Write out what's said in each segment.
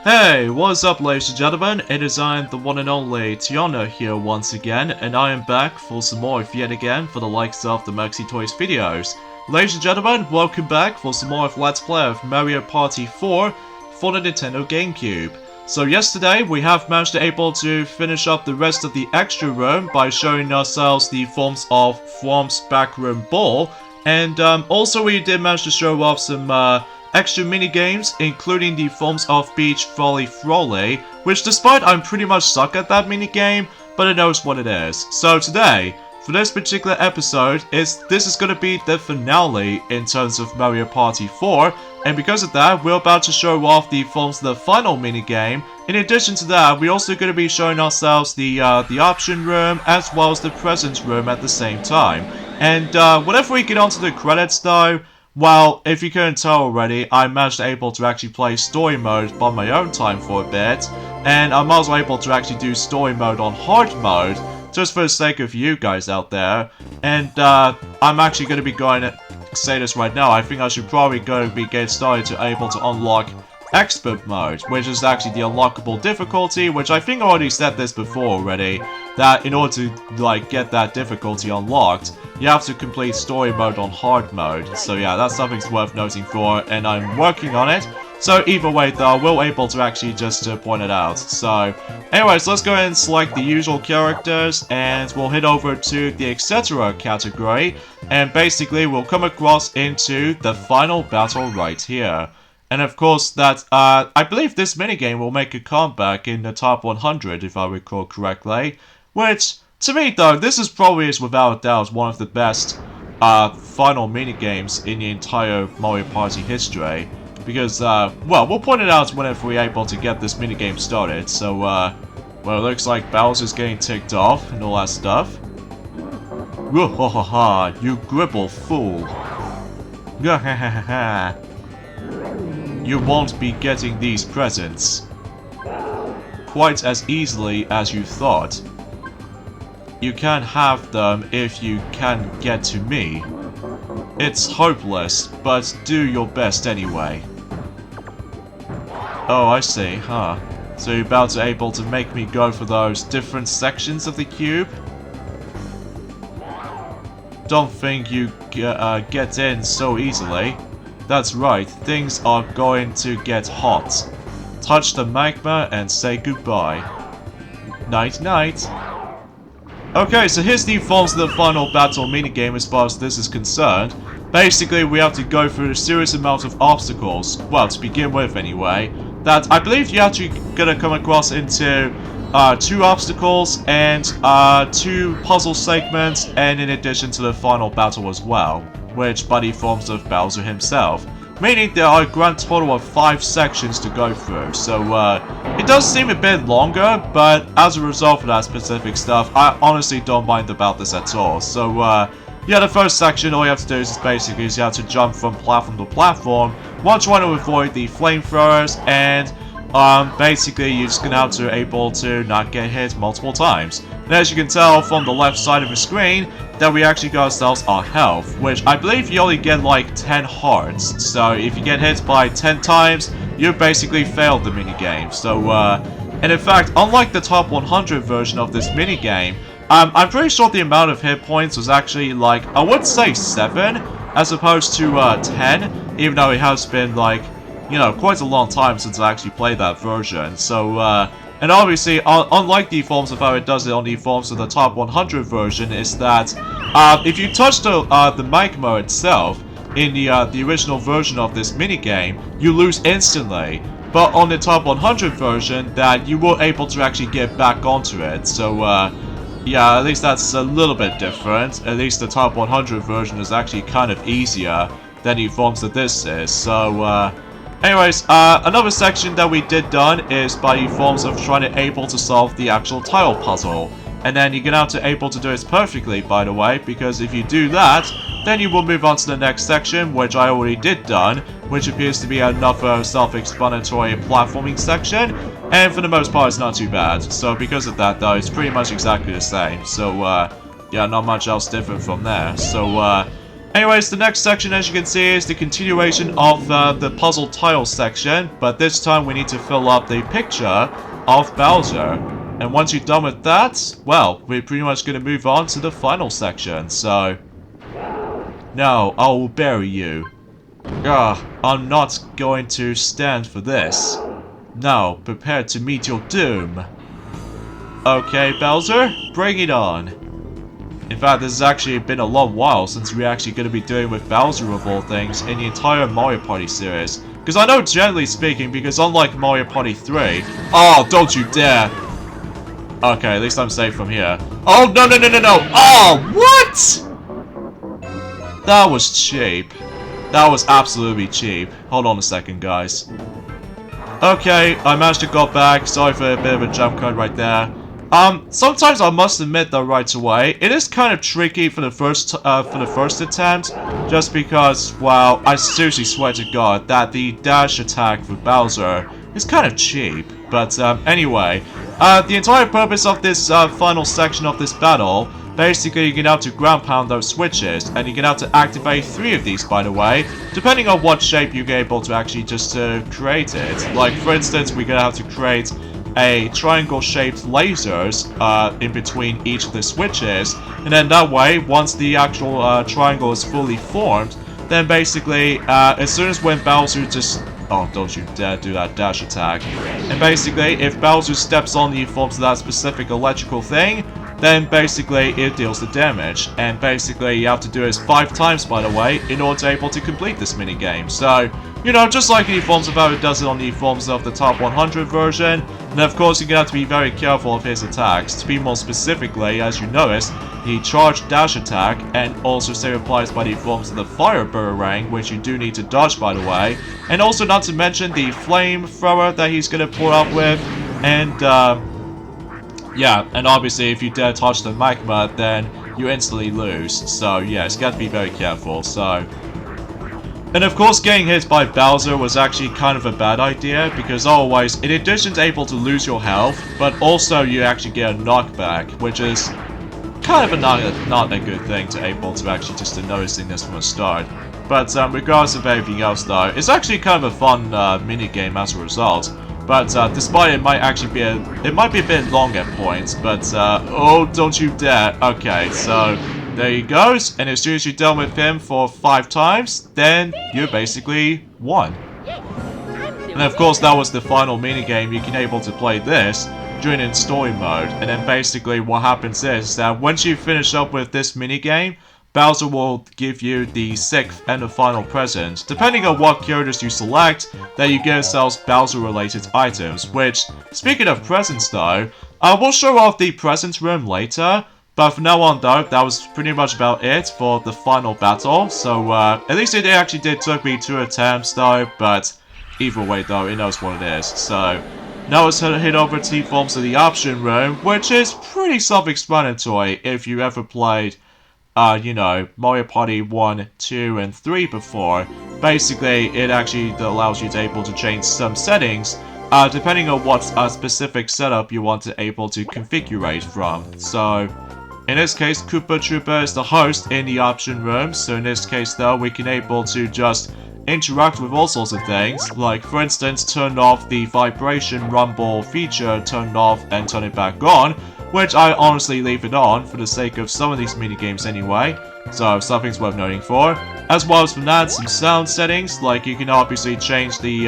Hey, what's up ladies and gentlemen, it is I, the one and only Tiana here once again, and I am back for some more of yet again for the likes of the Merxy Toys videos. Ladies and gentlemen, welcome back for some more of Let's Play of Mario Party 4 for the Nintendo GameCube. So yesterday, we have managed to able to finish up the rest of the extra room by showing ourselves the forms of Thwomp's Backroom Ball, and also we did manage to show off some extra mini-games, including the forms of Beach Volley Froley, which despite I'm pretty much suck at that mini-game, but it knows what it is. So today, for this particular episode, this is going to be the finale in terms of Mario Party 4, and because of that, we're about to show off the forms of the final mini-game. In addition to that, we're also going to be showing ourselves the option room, as well as the presents room at the same time. And whenever we get onto the credits though, well, if you couldn't tell already, I managed to able to actually play story mode by my own time for a bit, and I'm also able to actually do story mode on hard mode, just for the sake of you guys out there. And I'm actually going to be going to say this right now, I think I should probably go and get started to able to unlock expert mode, which is actually the unlockable difficulty, which I think I already said this before already, that in order to like get that difficulty unlocked, you have to complete story mode on hard mode. So yeah, that's something worth noting for, and I'm working on it. So either way though, we'll able to actually just point it out. So anyways, let's go ahead and select the usual characters, and we'll head over to the etc. category, and basically we'll come across into the final battle right here. And of course that, I believe this minigame will make a comeback in the top 100 if I recall correctly. Which, to me though, this is probably without a doubt one of the best final minigames in the entire Mario Party history. Because, well, we'll point it out whenever we're able to get this minigame started. So, well, it looks like Bowser's getting ticked off and all that stuff. Whoa-ha-ha-ha, you gribble fool. Gah-ha-ha-ha. You won't be getting these presents quite as easily as you thought. You can't have them if you can't get to me. It's hopeless, but do your best anyway. Oh, I see, huh? So you're about to able to make me go for those different sections of the cube? Don't think you get in so easily. That's right, things are going to get hot. Touch the magma and say goodbye. Night night. Okay, so here's the forms of the final battle minigame as far as this is concerned. Basically, we have to go through a serious amount of obstacles, well, to begin with anyway, that I believe you're actually gonna come across into 2 obstacles and 2 puzzle segments, and in addition to the final battle as well, which by the forms of Bowser himself. Meaning there are a grand total of 5 sections to go through, so it does seem a bit longer, but as a result of that specific stuff, I honestly don't mind about this at all. So yeah, the first section, all you have to do is basically you have to jump from platform to platform while trying to avoid the flamethrowers, and basically you're just gonna have to able to not get hit multiple times. And as you can tell from the left side of the screen, that we actually got ourselves our health, which I believe you only get like 10 hearts. So if you get hit by 10 times, you basically failed the minigame. So, and in fact, unlike the top 100 version of this minigame, I'm pretty sure the amount of hit points was actually like, I would say 7, as opposed to 10, even though it has been like, you know, quite a long time since I actually played that version. So, and obviously, unlike the forms of how it does it on the forms of the top 100 version, is that if you touch the magma itself in the original version of this minigame, you lose instantly. But on the top 100 version, that you were able to actually get back onto it. So, yeah, at least that's a little bit different. At least the top 100 version is actually kind of easier than the forms of this is. So, anyways, another section that we did done is by the forms of trying to able to solve the actual tile puzzle. And then you're gonna have to able to do it perfectly, by the way, because if you do that, then you will move on to the next section, which I already did done, which appears to be another self-explanatory platforming section, and for the most part it's not too bad. So because of that though, it's pretty much exactly the same. So yeah, not much else different from there. So Anyways, the next section, as you can see, is the continuation of the puzzle tile section, but this time we need to fill up the picture of Bowser. And once you're done with that, well, we're pretty much going to move on to the final section, so... No, I will bury you. I'm not going to stand for this. Now, prepare to meet your doom. Okay, Bowser, bring it on. In fact, this has actually been a long while since we're actually going to be doing with Bowser of all things in the entire Mario Party series. Because I know, generally speaking, because unlike Mario Party 3... Oh, don't you dare! Okay, at least I'm safe from here. Oh, no, no, no, no, no! Oh, what?! That was cheap. That was absolutely cheap. Hold on a second, guys. Okay, I managed to go back. Sorry for a bit of a jump cut right there. Sometimes I must admit that right away, it is kind of tricky for the first attempt, just because, well, I seriously swear to God that the dash attack for Bowser is kind of cheap. But anyway, the entire purpose of this final section of this battle, basically you're gonna have to ground pound those switches, and you're gonna have to activate 3 of these, by the way, depending on what shape you're able to actually just create it. Like, for instance, we're gonna have to create a triangle-shaped lasers in between each of the switches, and then that way, once the actual triangle is fully formed, then basically, as soon as when Bowser just... Oh, don't you dare do that dash attack. And basically, if Bowser steps on the forms of that specific electrical thing, then basically it deals the damage. And basically, you have to do it 5 times, by the way, in order to be able to complete this minigame. So, you know, just like the forms of how it does it on the forms of the top 100 version. And of course, you're gonna have to be very careful of his attacks. To be more specifically, as you notice, the charge dash attack, and also same applies by the forms of the fire boomerang, which you do need to dodge, by the way. And also not to mention the flamethrower that he's gonna pour up with. And, yeah, and obviously if you dare touch the magma, then you instantly lose. So, yeah, it's got to be very careful, so... And of course, getting hit by Bowser was actually kind of a bad idea, because otherwise, in addition to able to lose your health, but also you actually get a knockback, which is kind of not a good thing to able to actually just noticing this from the start. But regardless of everything else though, it's actually kind of a fun minigame as a result. But despite it might actually be it might be a bit long at points, but oh, don't you dare. Okay, so there he goes, and as soon as you're done with him for 5 times, then you're basically won. And of course that was the final minigame. You can able to play this during in story mode, and then basically what happens is that once you finish up with this minigame, Bowser will give you the 6th and the final present. Depending on what characters you select, then you get yourselves Bowser related items, which, speaking of presents though, we'll show off the presents room later, but from now on though, that was pretty much about it for the final battle. So at least it actually took me 2 attempts though, but either way though, it knows what it is. So now let's head over to the forms of the option room, which is pretty self-explanatory if you ever played you know, Mario Party 1, 2, and 3 before. Basically, it actually allows you to able to change some settings, depending on what specific setup you want to able to configure from. So, in this case, Koopa Troopa is the host in the option room, so in this case though, we can able to just interact with all sorts of things, like for instance, turn off the vibration rumble feature, turn off and turn it back on, which I honestly leave it on for the sake of some of these minigames anyway, so something's worth noting for. As well as from that, some sound settings, like you can obviously change the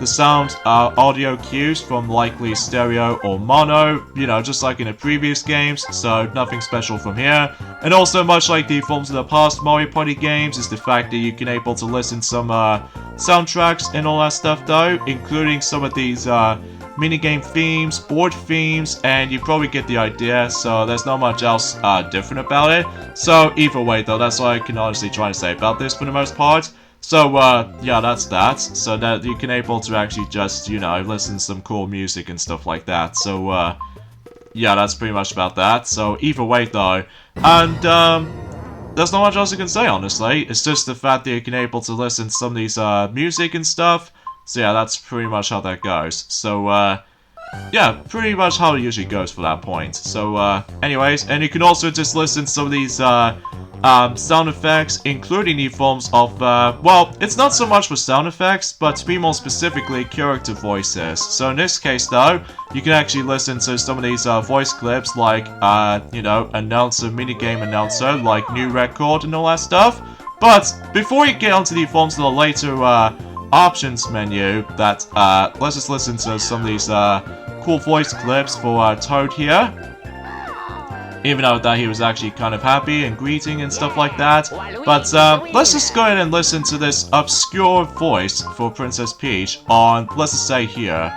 sound audio cues from likely stereo or mono, you know, just like in the previous games, so nothing special from here. And also, much like the forms of the past Mario Party games, is the fact that you can able to listen some soundtracks and all that stuff though, including some of these minigame themes, board themes, and you probably get the idea, so there's not much else different about it. So either way though, that's all I can honestly try to say about this for the most part. So yeah, that's that, so that you can able to actually just, you know, listen to some cool music and stuff like that. So yeah, that's pretty much about that. So either way though, and there's not much else I can say honestly. It's just the fact that you can able to listen to some of these music and stuff. So yeah, that's pretty much how that goes. So yeah, pretty much how it usually goes for that point. So, anyways, and you can also just listen to some of these, sound effects, including the forms of, well, it's not so much for sound effects, but to be more specifically, character voices. So in this case, though, you can actually listen to some of these, voice clips, like, you know, announcer, minigame announcer, like new record and all that stuff. But before you get onto the forms of the later, options menu, that, let's just listen to some of these, cool voice clips for, Toad here. Even though that he was actually kind of happy and greeting and stuff like that. But let's just go ahead and listen to this obscure voice for Princess Peach on, let's just say here.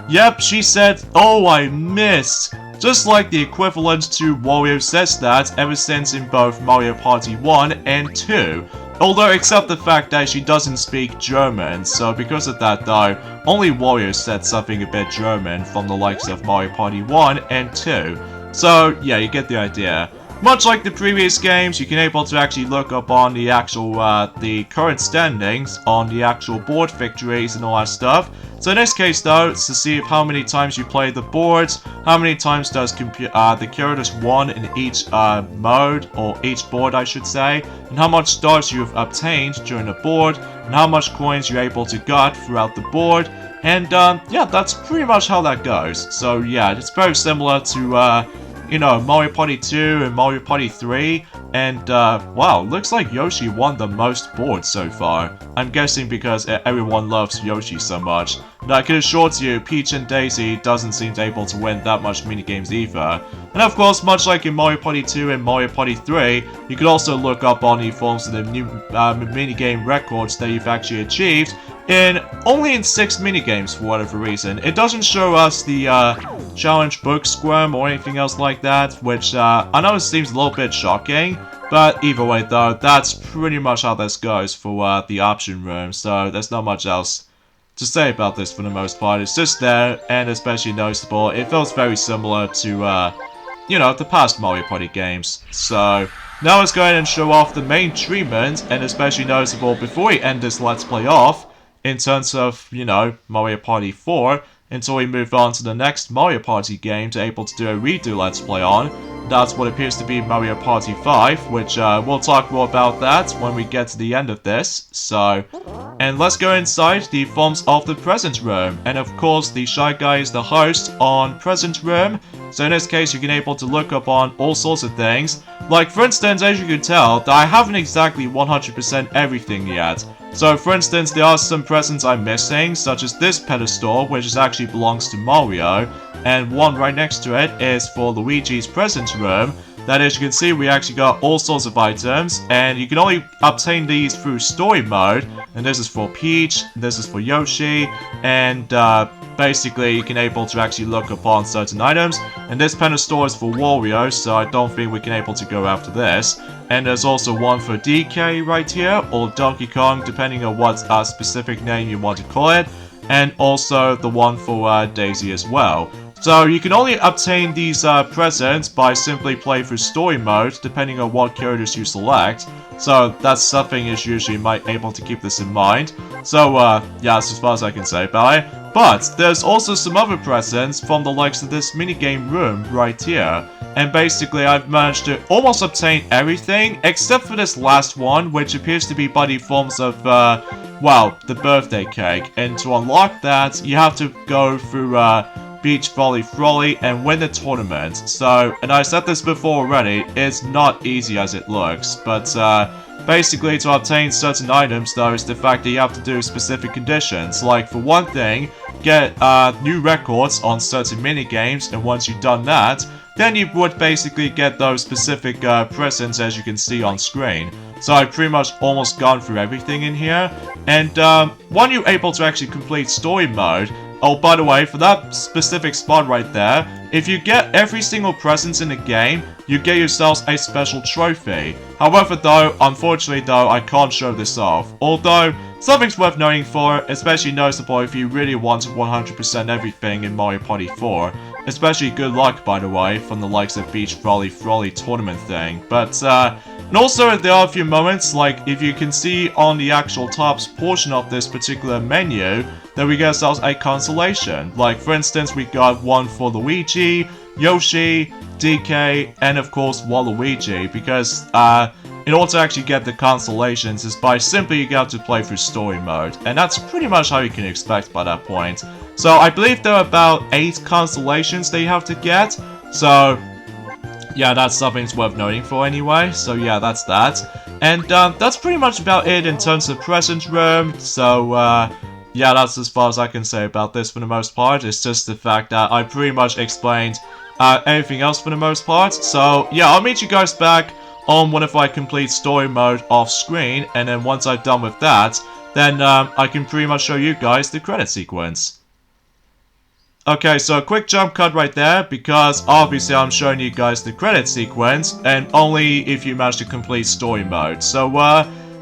Yep, she said, "Oh, I missed." Just like the equivalent to Wario says that ever since in both Mario Party 1 and 2. Although, except the fact that she doesn't speak German, so because of that though, only Wario said something a bit German from the likes of Mario Party 1 and 2. So, yeah, you get the idea. Much like the previous games, you can able to actually look up on the actual, the current standings on the actual board victories and all that stuff. So in this case though, it's to see how many times you play the boards, how many times does the characters won in each mode, or each board I should say, and how much stars you've obtained during the board, and how much coins you're able to get throughout the board. And yeah, that's pretty much how that goes. So yeah, it's very similar to, you know, Mario Party 2 and Mario Party 3. And wow, looks like Yoshi won the most boards so far. I'm guessing because everyone loves Yoshi so much. And I can assure you, Peach and Daisy doesn't seem able to win that much minigames either. And of course, much like in Mario Party 2 and Mario Party 3, you can also look up on the forms of the new minigame records that you've actually achieved only in 6 minigames for whatever reason. It doesn't show us the challenge book squirm or anything else like that, which I know it seems a little bit shocking, but either way though, that's pretty much how this goes for the option room, so there's not much else to say about this for the most part. It's just there, and especially noticeable. It feels very similar to, you know, the past Mario Party games. So, now let's go ahead and show off the main treatment, and especially noticeable before we end this Let's Play off, in terms of, you know, Mario Party 4, until we move on to the next Mario Party game to able to do a redo Let's Play on. That's what appears to be Mario Party 5, which we'll talk more about that when we get to the end of this. So, and let's go inside the forms of the present room. And of course, the Shy Guy is the host on present room. So in this case, you can able to look up on all sorts of things. Like, for instance, as you can tell, that I haven't exactly 100% everything yet. So, for instance, there are some presents I'm missing, such as this pedestal, which actually belongs to Mario, and one right next to it is for Luigi's present room. That, as you can see, we actually got all sorts of items, and you can only obtain these through story mode. And this is for Peach, this is for Yoshi, and basically you can able to actually look upon certain items. And this pedestal is for Wario, so I don't think we can able to go after this. And there's also one for DK right here, or Donkey Kong, depending on what specific name you want to call it. And also the one for Daisy as well. So you can only obtain these presents by simply playing through story mode, depending on what characters you select. So that's something is usually might able to keep this in mind. So yeah, that's as far as I can say about it. But there's also some other presents from the likes of this minigame room right here. And basically I've managed to almost obtain everything except for this last one, which appears to be by the forms of well, the birthday cake. And to unlock that, you have to go through Beach Volley Frolly and win the tournament. So, and I said this before already, it's not easy as it looks, but basically to obtain certain items though is the fact that you have to do specific conditions. Like for one thing, get new records on certain minigames, and once you've done that, then you would basically get those specific presents as you can see on screen. So I've pretty much almost gone through everything in here, and when you're able to actually complete story mode, oh, by the way, for that specific spot right there, if you get every single present in the game, you get yourselves a special trophy. However though, unfortunately though, I can't show this off. Although, Something's worth noting for, especially noticeable if you really want to 100% everything in Mario Party 4. Especially good luck, by the way, from the likes of Beach Frolly tournament thing. But, and also there are a few moments, like if you can see on the actual top portion of this particular menu, that we get ourselves a constellation. Like, for instance, we got one for Luigi, Yoshi, DK, and of course Waluigi, because, in order to actually get the constellations is by simply you got to play through story mode, and that's pretty much how you can expect by that point. So I believe there are about 8 constellations that you have to get, so yeah, that's something that's worth noting for anyway, so yeah, that's that. And that's pretty much about it in terms of present room, so yeah, that's as far as I can say about this for the most part. It's just the fact that I pretty much explained everything else for the most part, so yeah, I'll meet you guys back on whenever I complete story mode off screen, and then once I've done with that, then I can pretty much show you guys the credit sequence. Okay, so a quick jump cut right there, because obviously I'm showing you guys the credit sequence, and only if you manage to complete story mode. So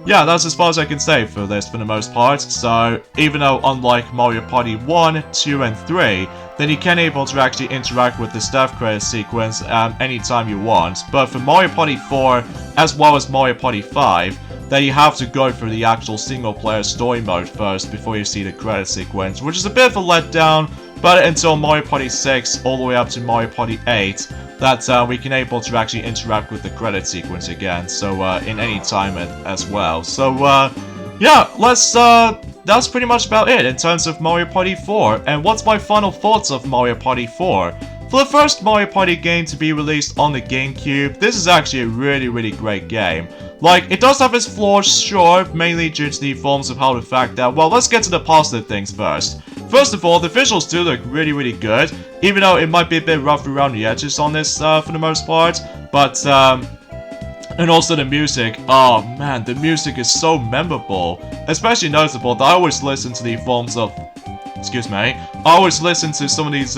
yeah, that's as far as I can say for this for the most part. So even though unlike Mario Party 1, 2, and 3, then you can able to actually interact with the staff credit sequence anytime you want. But for Mario Party 4, as well as Mario Party 5, then you have to go through the actual single player story mode first before you see the credit sequence, which is a bit of a letdown, but until Mario Party 6 all the way up to Mario Party 8, that we can able to actually interact with the credit sequence again, so in any time as well. So yeah, that's pretty much about it in terms of Mario Party 4. And what's my final thoughts of Mario Party 4? For the first Mario Party game to be released on the GameCube, this is actually a really great game. Like, it does have its flaws, sure, mainly due to the forms of how the fact that, well, let's get to the positive things first. First of all, the visuals do look really good, even though it might be a bit rough around the edges on this for the most part, but, and also the music, oh man, the music is so memorable, especially noticeable that I always listen to the forms of, excuse me, I always listen to some of these,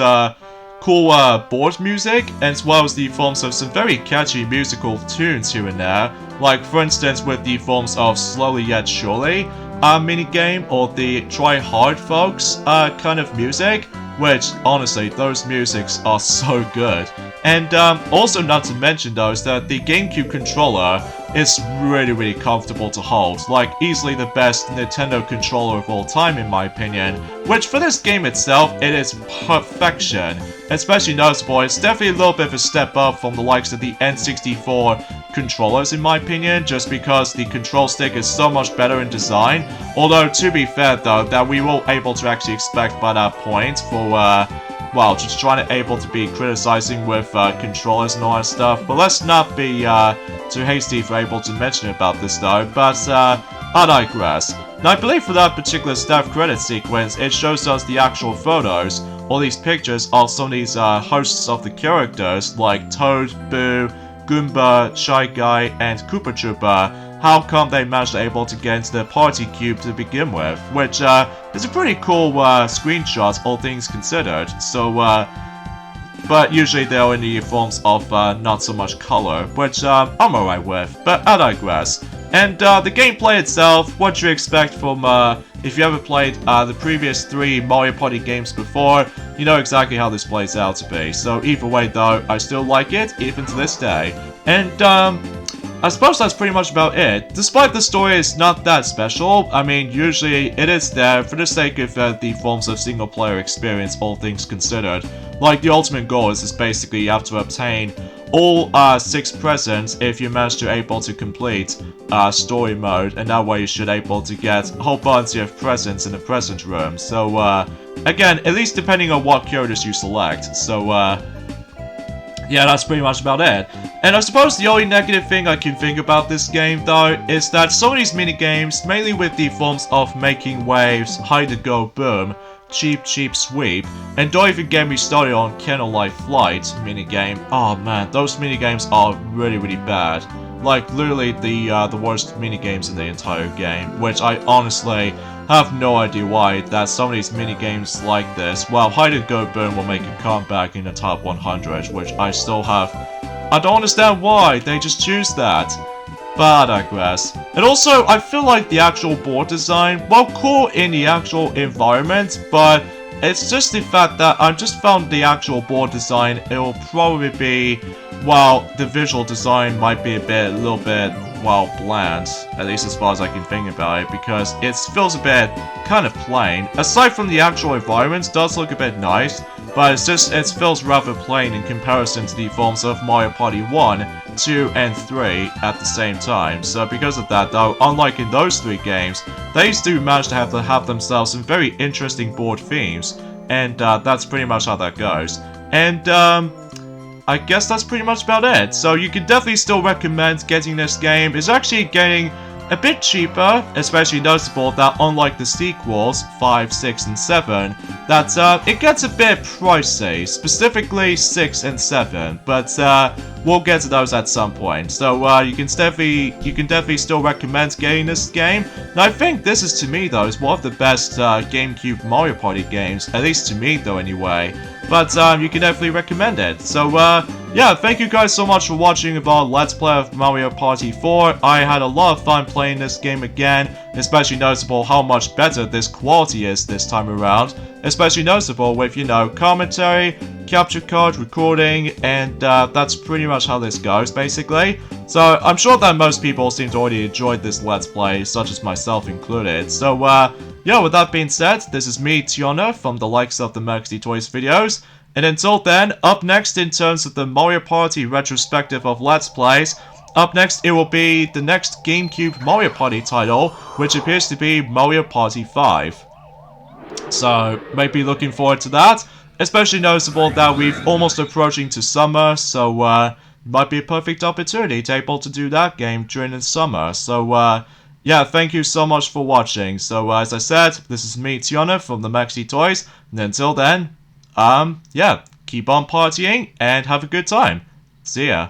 cool board music, as well as the forms of some very catchy musical tunes here and there, like for instance with the forms of Slowly Yet Surely minigame, or the Try Hard Folks kind of music, which honestly, those musics are so good. And also not to mention though is that the GameCube controller is really comfortable to hold, like easily the best Nintendo controller of all time in my opinion, which for this game itself, it is perfection. Especially noticeable, it's definitely a little bit of a step up from the likes of the N64 controllers in my opinion, just because the control stick is so much better in design. Although to be fair though, that we were able to actually expect by that point for well, just trying to able to be criticizing with controllers and all that stuff. But let's not be too hasty for able to mention about this though, but I digress. Now I believe for that particular staff credit sequence, it shows us the actual photos, or these pictures of some of these hosts of the characters, like Toad, Boo, Goomba, Shy Guy, and Koopa Troopa. How come they managed to able to get into the party cube to begin with, which is a pretty cool screenshot, all things considered. So, but usually they're in the forms of not so much color, which I'm alright with, but I digress. And the gameplay itself, what do you expect from, if you ever played the previous 3 Mario Party games before, you know exactly how this plays out to be. So either way though, I still like it, even to this day. And I suppose that's pretty much about it. Despite the story is not that special, I mean, usually it is there for the sake of the forms of single player experience, all things considered. Like, the ultimate goal is just basically you have to obtain all 6 presents if you manage to able to complete story mode, and that way you should able to get a whole bunch of presents in the present room. So, again, at least depending on what characters you select. So, yeah, that's pretty much about it. And I suppose the only negative thing I can think about this game, though, is that some of these minigames, mainly with the forms of making waves, hide and go boom, cheap sweep, and don't even get me started on Candlelight Flight minigame. Oh man, those minigames are really bad. Like, literally the worst minigames in the entire game, which I honestly have no idea why that some of these minigames like this, well, Hide and Go Boom will make a comeback in the top 100, which I still have. I don't understand why they just choose that. But I digress. And also, I feel like the actual board design, while cool in the actual environment, but it's just the fact that I just found the actual board design, it will probably be, well, the visual design might be a little bit, well, bland, at least as far as I can think about it, because it feels a bit kind of plain. Aside from the actual environment, it does look a bit nice, but it feels rather plain in comparison to the forms of Mario Party 1, 2, and 3 at the same time. So because of that though, unlike in those 3 games, they do manage to have themselves some very interesting board themes, and that's pretty much how that goes. And I guess that's pretty much about it. So you can definitely still recommend getting this game. It's actually getting a bit cheaper, especially noticeable that unlike the sequels, 5, 6, and 7, that it gets a bit pricey, specifically 6 and 7, but we'll get to those at some point. So you can definitely still recommend getting this game. And I think this is, to me though, is one of the best GameCube Mario Party games, at least to me though anyway. But you can definitely recommend it. So yeah, thank you guys so much for watching our Let's Play of Mario Party 4. I had a lot of fun playing this game again, especially noticeable how much better this quality is this time around. Especially noticeable with, you know, commentary, capture card, recording, and that's pretty much how this goes, basically. So I'm sure that most people seem to already enjoyed this Let's Play, such as myself included. So yeah, with that being said, this is me, Tiona, from the likes of the Maxi Toys videos. And until then, up next in terms of the Mario Party retrospective of Let's Plays, up next it will be the next GameCube Mario Party title, which appears to be Mario Party 5. So, maybe looking forward to that. Especially noticeable that we're almost approaching to summer, so might be a perfect opportunity to be able to do that game during the summer. So yeah, thank you so much for watching. So as I said, this is me, Tiona, from the Maxi Toys, and until then, yeah, keep on partying and have a good time. See ya.